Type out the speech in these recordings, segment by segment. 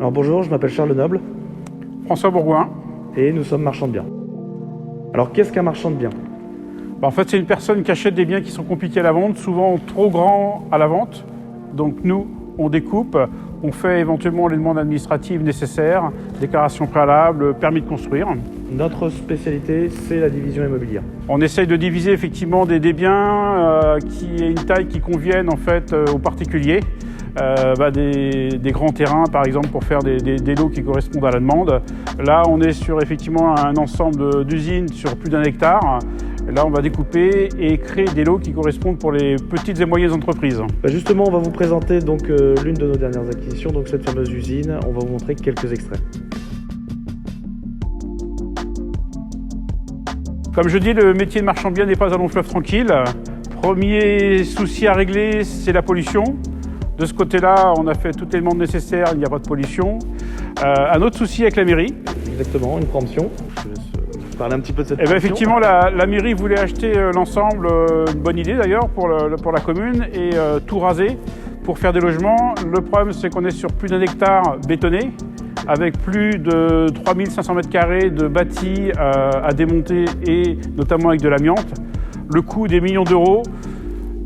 Alors bonjour, je m'appelle Charles Lenoble François Bourgoin. et nous sommes marchands de biens. Alors qu'est-ce qu'un marchand de biens? En fait, c'est une personne qui achète des biens qui sont compliqués à la vente, souvent trop grands à la vente. Donc nous, on découpe, on fait éventuellement les demandes administratives nécessaires, déclaration préalable, permis de construire. Notre spécialité, c'est la division immobilière. On essaye de diviser effectivement des biens qui aient une taille qui convienne en fait aux particuliers. Des grands terrains par exemple pour faire des lots qui correspondent à la demande. Là on est sur effectivement un ensemble d'usines sur plus d'1 hectare. Là on va découper et créer des lots qui correspondent pour les petites et moyennes entreprises. Justement, on va vous présenter donc l'une de nos dernières acquisitions, donc cette fameuse usine. On va vous montrer quelques extraits. Comme je dis, le métier de marchand de biens n'est pas un long fleuve tranquille. Premier souci à régler, c'est la pollution. De ce côté-là, on a fait toutes les demandes nécessaires, il n'y a pas de pollution. Un autre souci avec la mairie. Exactement, une préemption. Je te laisse parler un petit peu de cette préemption. Effectivement, la mairie voulait acheter l'ensemble, une bonne idée d'ailleurs pour la commune, et tout raser pour faire des logements. Le problème, c'est qu'on est sur plus d'1 hectare bétonné, avec plus de 3500 m² de bâti à démonter, et notamment avec de l'amiante. Le coût des millions d'euros.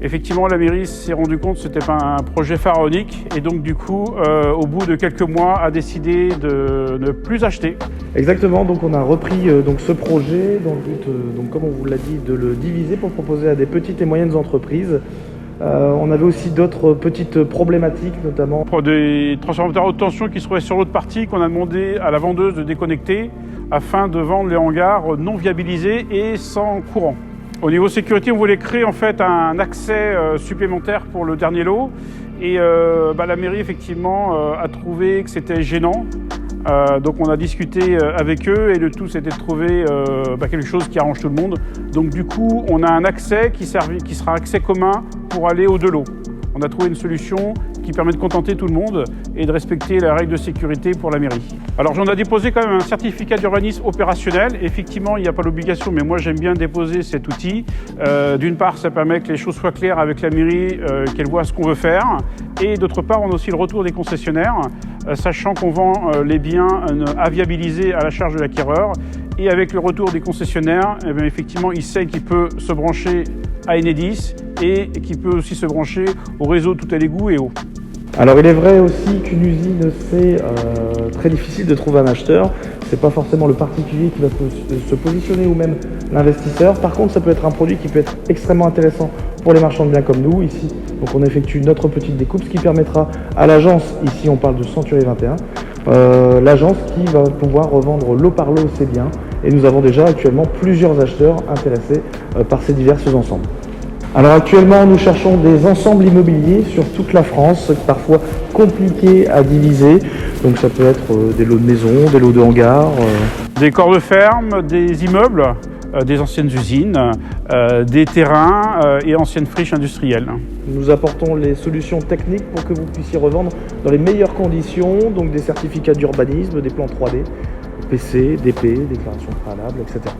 Effectivement, la mairie s'est rendu compte que ce n'était pas un projet pharaonique, et donc du coup, au bout de quelques mois, a décidé de ne plus acheter. Exactement, donc on a repris donc ce projet dans le but, donc comme on vous l'a dit, de le diviser pour proposer à des petites et moyennes entreprises. On avait aussi d'autres petites problématiques, notamment Pour des transformateurs haute tension qui se trouvaient sur l'autre partie, qu'on a demandé à la vendeuse de déconnecter afin de vendre les hangars non viabilisés et sans courant. Au niveau sécurité, on voulait créer en fait un accès supplémentaire pour le dernier lot, et la mairie effectivement a trouvé que c'était gênant. Donc on a discuté avec eux, et le tout c'était de trouver quelque chose qui arrange tout le monde. Donc du coup on a un accès qui sera accès commun pour aller aux 2 lots. On a trouvé une solution qui permet de contenter tout le monde et de respecter la règle de sécurité pour la mairie. Alors j'en ai déposé quand même un certificat d'urbanisme opérationnel. Effectivement, il n'y a pas l'obligation, mais moi j'aime bien déposer cet outil. D'une part, ça permet que les choses soient claires avec la mairie, qu'elle voit ce qu'on veut faire. Et d'autre part, on a aussi le retour des concessionnaires, sachant qu'on vend les biens à viabiliser à la charge de l'acquéreur. Et avec le retour des concessionnaires, effectivement, il sait qu'il peut se brancher à Enedis et qu'il peut aussi se brancher au réseau Tout à l'égout et eau. Alors il est vrai aussi qu'une usine, c'est très difficile de trouver un acheteur. C'est pas forcément le particulier qui va se positionner, ou même l'investisseur. Par contre, ça peut être un produit qui peut être extrêmement intéressant pour les marchands de biens comme nous ici. Donc on effectue notre petite découpe, ce qui permettra à l'agence, ici on parle de Century 21, l'agence qui va pouvoir revendre lot par lot ses biens. Et nous avons déjà actuellement plusieurs acheteurs intéressés par ces diverses ensembles. Alors actuellement, nous cherchons des ensembles immobiliers sur toute la France, parfois compliqués à diviser. Donc ça peut être des lots de maisons, des lots de hangars. Des corps de ferme, des immeubles, des anciennes usines, des terrains et anciennes friches industrielles. Nous apportons les solutions techniques pour que vous puissiez revendre dans les meilleures conditions, donc des certificats d'urbanisme, des plans 3D, PC, DP, déclaration préalable, etc.